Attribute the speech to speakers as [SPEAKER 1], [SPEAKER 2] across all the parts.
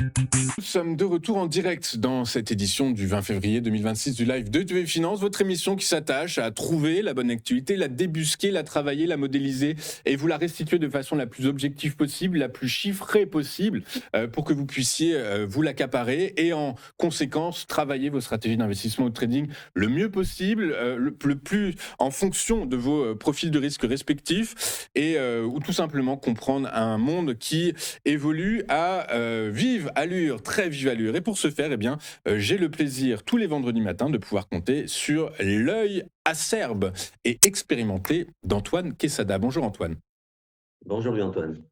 [SPEAKER 1] Nous sommes de retour en direct dans cette édition du 20 février 2026 du live de TV Finance, votre émission qui s'attache à trouver la bonne actualité, la débusquer, la travailler, la modéliser et vous la restituer de façon la plus objective possible, la plus chiffrée possible pour que vous puissiez vous l'accaparer et en conséquence travailler vos stratégies d'investissement ou de trading le mieux possible, le plus en fonction de vos profils de risque respectifs et ou tout simplement comprendre un monde qui évolue à vive allure, très vive allure. Et pour ce faire, eh bien, j'ai le plaisir tous les vendredis matins de pouvoir compter sur l'œil acerbe et expérimenté d'Antoine Quesada. Bonjour Antoine.
[SPEAKER 2] Bonjour Louis-Antoine.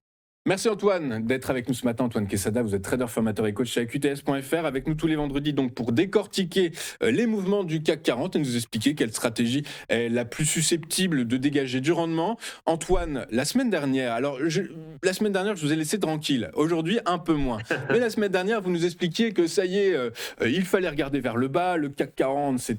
[SPEAKER 1] Merci Antoine d'être avec nous ce matin. Antoine Quesada, vous êtes trader, formateur et coach chez AQTS.fr, avec nous tous les vendredis donc pour décortiquer les mouvements du CAC 40 et nous expliquer quelle stratégie est la plus susceptible de dégager du rendement. Antoine, la semaine dernière, je vous ai laissé tranquille. Aujourd'hui, un peu moins. Mais la semaine dernière, vous nous expliquiez que ça y est, il fallait regarder vers le bas. Le CAC 40,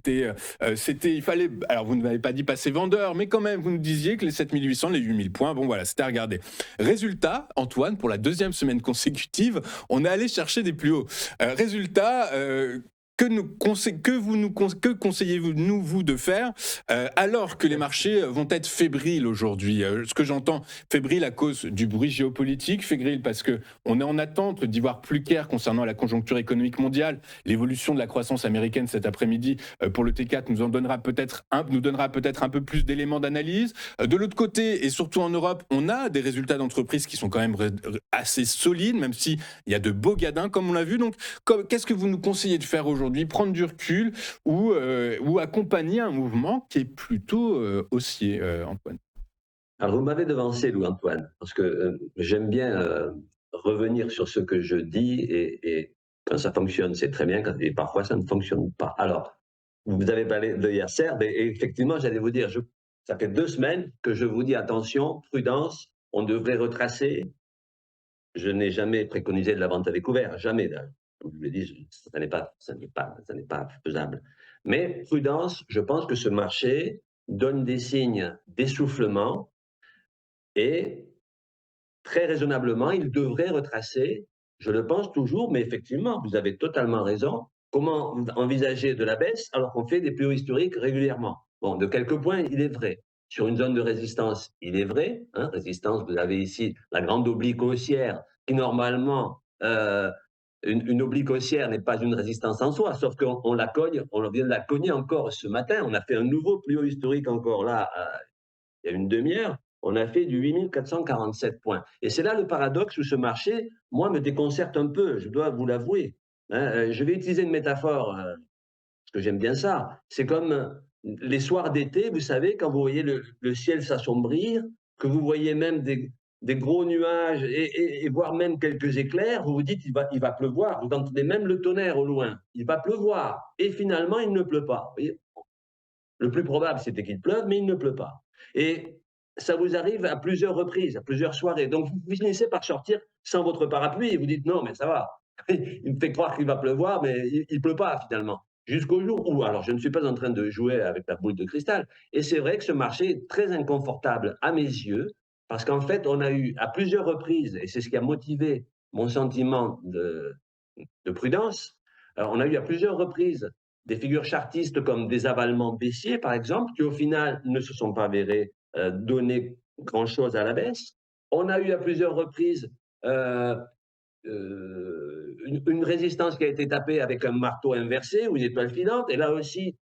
[SPEAKER 1] il fallait. Alors vous ne m'avez pas dit passer vendeur, mais quand même, vous nous disiez que les 7800, les 8000 points, bon voilà, c'était à regarder. Résultat, Antoine, pour la deuxième semaine consécutive, on est allé chercher des plus hauts. Résultat, que conseillez-vous vous de faire alors que les marchés vont être fébriles aujourd'hui? Ce que j'entends, fébrile à cause du bruit géopolitique, fébrile parce que on est en attente d'y voir plus clair concernant la conjoncture économique mondiale, l'évolution de la croissance américaine cet après-midi pour le T4 nous donnera peut-être un peu plus d'éléments d'analyse. De l'autre côté, et surtout en Europe, on a des résultats d'entreprises qui sont quand même assez solides, même s'il y a de beaux gadins, comme on l'a vu. Donc, qu'est-ce que vous nous conseillez de faire aujourd'hui? Prendre du recul ou accompagner un mouvement qui est plutôt haussier, Antoine?
[SPEAKER 2] Alors vous m'avez devancé Louis-Antoine, parce que j'aime bien revenir sur ce que je dis et quand ça fonctionne, c'est très bien, et parfois ça ne fonctionne pas. Alors, vous avez parlé de Yasser, et effectivement, j'allais vous dire, ça fait 2 semaines que je vous dis attention, prudence, on devrait retracer. Je n'ai jamais préconisé de la vente à découvert, jamais. Comme je le dis, ça n'est pas faisable. Mais prudence, je pense que ce marché donne des signes d'essoufflement et très raisonnablement, il devrait retracer. Je le pense toujours, mais effectivement, vous avez totalement raison. Comment envisager de la baisse alors qu'on fait des plus hauts historiques régulièrement? Bon, de quelques points, il est vrai. Sur une zone de résistance, il est vrai. Hein, résistance, vous avez ici la grande oblique haussière qui, normalement, une oblique haussière n'est pas une résistance en soi, sauf qu'on la cogne, on vient de la cogner encore ce matin. On a fait un nouveau plus haut historique encore là, il y a une demi-heure, on a fait du 8447 points. Et c'est là le paradoxe où ce marché, moi, me déconcerte un peu, je dois vous l'avouer. Hein. Je vais utiliser une métaphore, parce que j'aime bien ça. C'est comme les soirs d'été, vous savez, quand vous voyez le ciel s'assombrir, que vous voyez même des gros nuages et voire même quelques éclairs, vous vous dites il va pleuvoir. Vous entendez même le tonnerre au loin. Il va pleuvoir. Et finalement, il ne pleut pas. Vous voyez, le plus probable, c'était qu'il pleuve, mais il ne pleut pas. Et ça vous arrive à plusieurs reprises, à plusieurs soirées. Donc, vous finissez par sortir sans votre parapluie et vous dites non, mais ça va. Il me fait croire qu'il va pleuvoir, mais il ne pleut pas finalement. Jusqu'au jour où, alors je ne suis pas en train de jouer avec la boule de cristal. Et c'est vrai que ce marché est très inconfortable à mes yeux, parce qu'en fait, on a eu à plusieurs reprises, et c'est ce qui a motivé mon sentiment de prudence, on a eu à plusieurs reprises des figures chartistes comme des avalements baissiers, par exemple, qui au final ne se sont pas avérés donner grand-chose à la baisse. On a eu à plusieurs reprises euh, une résistance qui a été tapée avec un marteau inversé ou une étoile filante, et là aussi,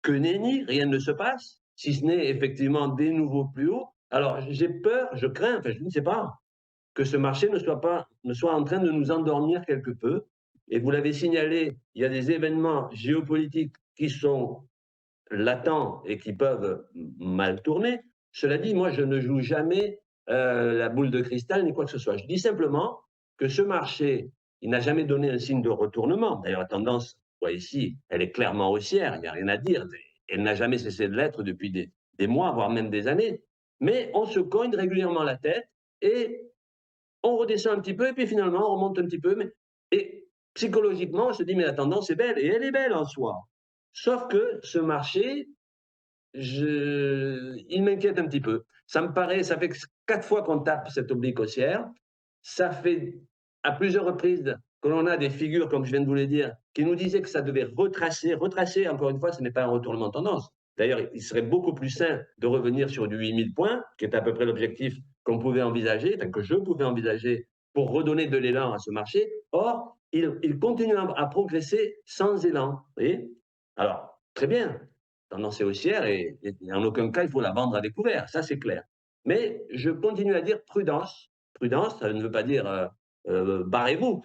[SPEAKER 2] que nenni, rien ne se passe, si ce n'est effectivement des nouveaux plus hauts. Alors j'ai peur, je crains, enfin je ne sais pas, que ce marché ne soit en train de nous endormir quelque peu. Et vous l'avez signalé, il y a des événements géopolitiques qui sont latents et qui peuvent mal tourner. Cela dit, moi, je ne joue jamais la boule de cristal ni quoi que ce soit. Je dis simplement que ce marché, il n'a jamais donné un signe de retournement. D'ailleurs, la tendance, vous voyez ici, elle est clairement haussière, il n'y a rien à dire. Elle n'a jamais cessé de l'être depuis des mois, voire même des années. Mais on se cogne régulièrement la tête et on redescend un petit peu et puis finalement on remonte un petit peu. Et psychologiquement, on se dit mais la tendance est belle et elle est belle en soi. Sauf que ce marché, il m'inquiète un petit peu. Ça me paraît, ça fait 4 fois qu'on tape cette oblique haussière. Ça fait à plusieurs reprises que l'on a des figures, comme je viens de vous le dire, qui nous disaient que ça devait retracer. Retracer, encore une fois, ce n'est pas un retournement de tendance. D'ailleurs, il serait beaucoup plus sain de revenir sur du 8000 points, qui est à peu près l'objectif qu'on pouvait envisager, enfin que je pouvais envisager pour redonner de l'élan à ce marché. Or, il continue à progresser sans élan. Vous voyez. Alors, très bien, tendance est haussière et en aucun cas il faut la vendre à découvert, ça c'est clair. Mais je continue à dire prudence. Prudence, ça ne veut pas dire barrez-vous,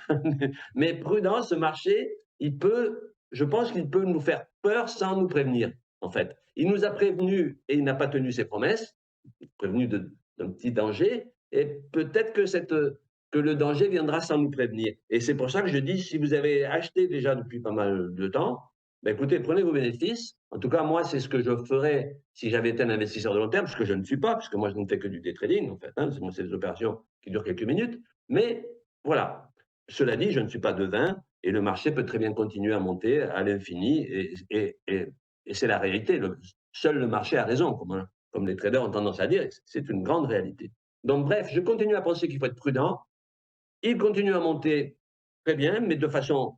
[SPEAKER 2] mais prudence, ce marché, je pense qu'il peut nous faire peur sans nous prévenir, en fait. Il nous a prévenus et il n'a pas tenu ses promesses, prévenu d'un petit danger, et peut-être que le danger viendra sans nous prévenir. Et c'est pour ça que je dis, si vous avez acheté déjà depuis pas mal de temps, ben écoutez, prenez vos bénéfices. En tout cas, moi, c'est ce que je ferais si j'avais été un investisseur de long terme, ce que je ne suis pas, puisque moi, je ne fais que du day trading, en fait. Hein, c'est des opérations qui durent quelques minutes. Mais voilà. Cela dit, je ne suis pas devin et le marché peut très bien continuer à monter à l'infini et c'est la réalité. Seul le marché a raison, comme les traders ont tendance à dire. C'est une grande réalité. Donc, bref, je continue à penser qu'il faut être prudent. Il continue à monter très bien, mais de façon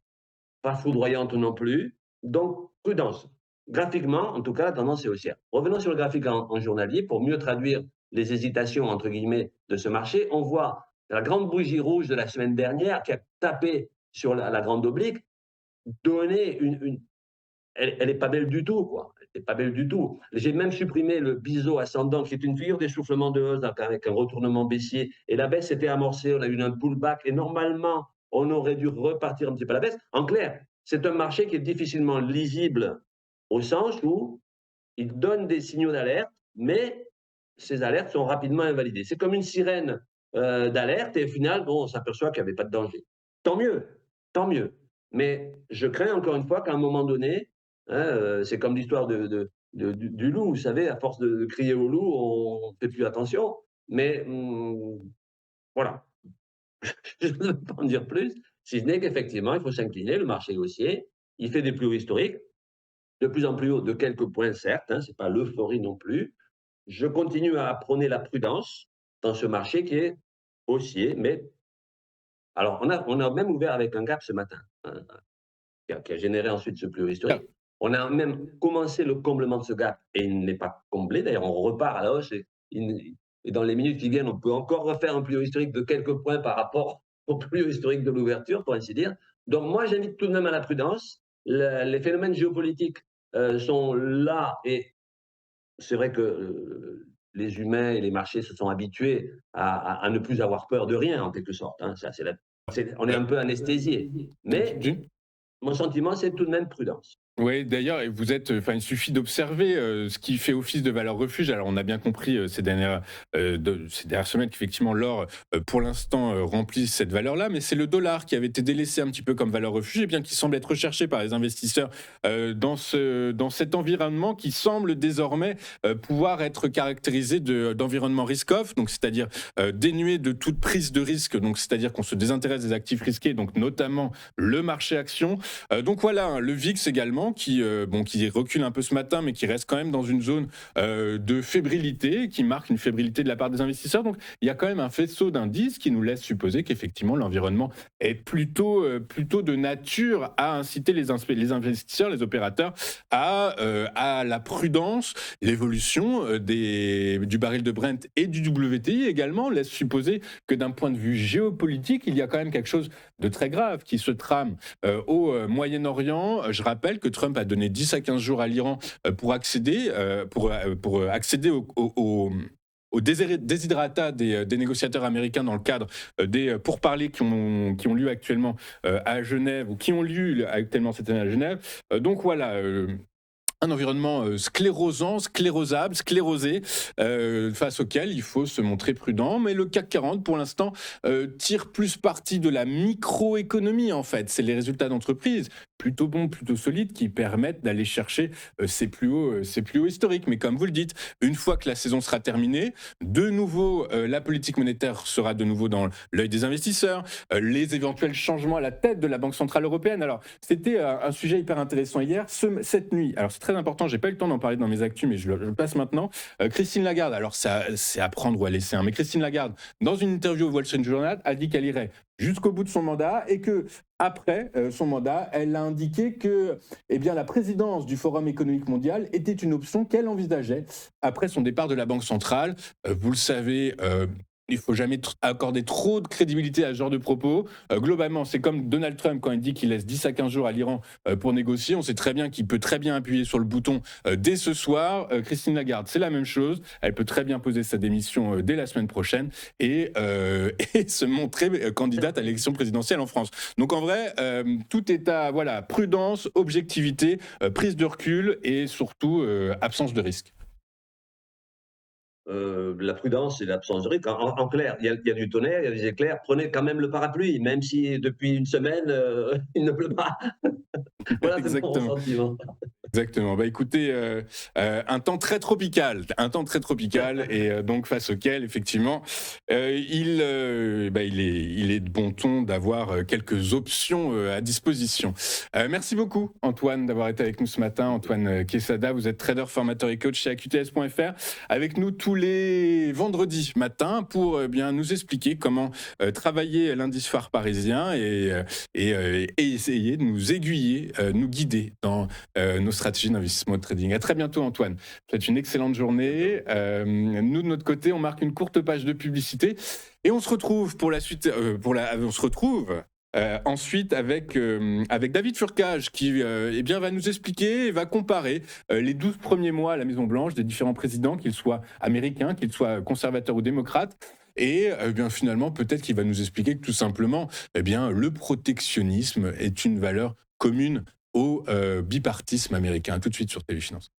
[SPEAKER 2] pas foudroyante non plus. Donc, prudence. Graphiquement, en tout cas, la tendance est haussière. Revenons sur le graphique en journalier pour mieux traduire les hésitations, entre guillemets, de ce marché. On voit la grande bougie rouge de la semaine dernière qui a tapé sur la grande oblique, donné elle n'est pas belle du tout, quoi. Elle n'est pas belle du tout. J'ai même supprimé le biseau ascendant, qui est une figure d'essoufflement de hausse avec un retournement baissier. Et la baisse était amorcée, on a eu un pullback. Et normalement, on aurait dû repartir un petit peu à la baisse. En clair, c'est un marché qui est difficilement lisible au sens où il donne des signaux d'alerte, mais ces alertes sont rapidement invalidées. C'est comme une sirène d'alerte et au final, bon, on s'aperçoit qu'il n'y avait pas de danger. Tant mieux, tant mieux. Mais je crains encore une fois qu'à un moment donné, hein, c'est comme l'histoire du loup, vous savez, à force de crier au loup, on ne fait plus attention. Mais voilà, je ne veux pas en dire plus, si ce n'est qu'effectivement, il faut s'incliner, le marché haussier, il fait des plus hauts historiques, de plus en plus haut de quelques points, certes, hein, ce n'est pas l'euphorie non plus. Je continue à prôner la prudence dans ce marché qui est haussier, mais alors on a même ouvert avec un gap ce matin, hein, qui a généré ensuite ce plus haut historique. On a même commencé le comblement de ce gap et il n'est pas comblé. D'ailleurs, on repart à la hausse et dans les minutes qui viennent, on peut encore refaire un plus haut historique de quelques points par rapport au plus haut historique de l'ouverture, pour ainsi dire. Donc moi, j'invite tout de même à la prudence. Les phénomènes géopolitiques sont là et c'est vrai que les humains et les marchés se sont habitués à ne plus avoir peur de rien, en quelque sorte. Hein. On est un peu anesthésié. Mais mon sentiment, c'est tout de même prudence.
[SPEAKER 1] Oui, d'ailleurs, il suffit d'observer ce qui fait office de valeur refuge. Alors, on a bien compris ces dernières semaines qu'effectivement l'or, pour l'instant, remplit cette valeur-là, mais c'est le dollar qui avait été délaissé un petit peu comme valeur refuge, et bien qui semble être recherché par les investisseurs dans cet environnement qui semble désormais pouvoir être caractérisé d'environnement risk-off, donc c'est-à-dire dénué de toute prise de risque, donc c'est-à-dire qu'on se désintéresse des actifs risqués, donc notamment le marché action. Donc voilà, hein, le VIX également, qui recule un peu ce matin, mais qui reste quand même dans une zone de fébrilité, qui marque une fébrilité de la part des investisseurs. Donc il y a quand même un faisceau d'indices qui nous laisse supposer qu'effectivement l'environnement est plutôt de nature à inciter les investisseurs, les opérateurs à la prudence. L'évolution du baril de Brent et du WTI également laisse supposer que d'un point de vue géopolitique, il y a quand même quelque chose de très grave qui se trame au Moyen-Orient. Je rappelle que Trump a donné 10 à 15 jours à l'Iran pour accéder au déshydratat des négociateurs américains dans le cadre des pourparlers qui ont lieu actuellement à Genève, ou qui ont lieu actuellement cette année à Genève. Donc voilà, un environnement sclérosable, sclérosé, face auquel il faut se montrer prudent. Mais le CAC 40, pour l'instant, tire plus parti de la microéconomie, en fait. C'est les résultats d'entreprise plutôt bons, plutôt solides, qui permettent d'aller chercher ces plus hauts historiques. Mais comme vous le dites, une fois que la saison sera terminée, de nouveau, la politique monétaire sera de nouveau dans l'œil des investisseurs, les éventuels changements à la tête de la Banque Centrale Européenne. Alors, c'était un sujet hyper intéressant hier, cette nuit. Alors, c'est très très important, j'ai pas eu le temps d'en parler dans mes actus, mais je le passe maintenant. Christine Lagarde, alors ça, c'est à prendre ou à laisser, hein, mais Christine Lagarde, dans une interview au Wall Street Journal, a dit qu'elle irait jusqu'au bout de son mandat et que après son mandat, elle a indiqué que eh bien, la présidence du Forum économique mondial était une option qu'elle envisageait après son départ de la Banque centrale. Vous le savez, il faut jamais accorder trop de crédibilité à ce genre de propos. Globalement, c'est comme Donald Trump quand il dit qu'il laisse 10 à 15 jours à l'Iran pour négocier. On sait très bien qu'il peut très bien appuyer sur le bouton dès ce soir. Christine Lagarde, c'est la même chose. Elle peut très bien poser sa démission dès la semaine prochaine et, et se montrer candidate à l'élection présidentielle en France. Donc en vrai, tout est à voilà, prudence, objectivité, prise de recul et surtout absence de risque.
[SPEAKER 2] La prudence et l'absence de risque. En clair, il y a du tonnerre, il y a des éclairs. Prenez quand même le parapluie, même si depuis une semaine, il ne pleut pas. Voilà, c'est mon
[SPEAKER 1] Exactement.
[SPEAKER 2] sentiment.
[SPEAKER 1] Exactement. Bah écoutez, un temps très tropical, et donc face auquel effectivement, il est de bon ton d'avoir quelques options à disposition. Merci beaucoup Antoine d'avoir été avec nous ce matin. Antoine Quesada, vous êtes trader, formateur et coach chez AQTS.fr, avec nous tous les vendredis matins pour bien nous expliquer comment travailler l'indice phare parisien et essayer de nous aiguiller, nous guider dans nos stratégies d'investissement et de trading. À très bientôt Antoine. Faites une excellente journée. Nous de notre côté, on marque une courte page de publicité et on se retrouve pour la suite. On se retrouve. Ensuite, avec David Furcage qui eh bien, va nous expliquer et va comparer les 12 premiers mois à la Maison-Blanche des différents présidents, qu'ils soient américains, qu'ils soient conservateurs ou démocrates. Et eh bien, finalement, peut-être qu'il va nous expliquer que tout simplement, eh bien, le protectionnisme est une valeur commune au bipartisme américain. Tout de suite sur TV Finance.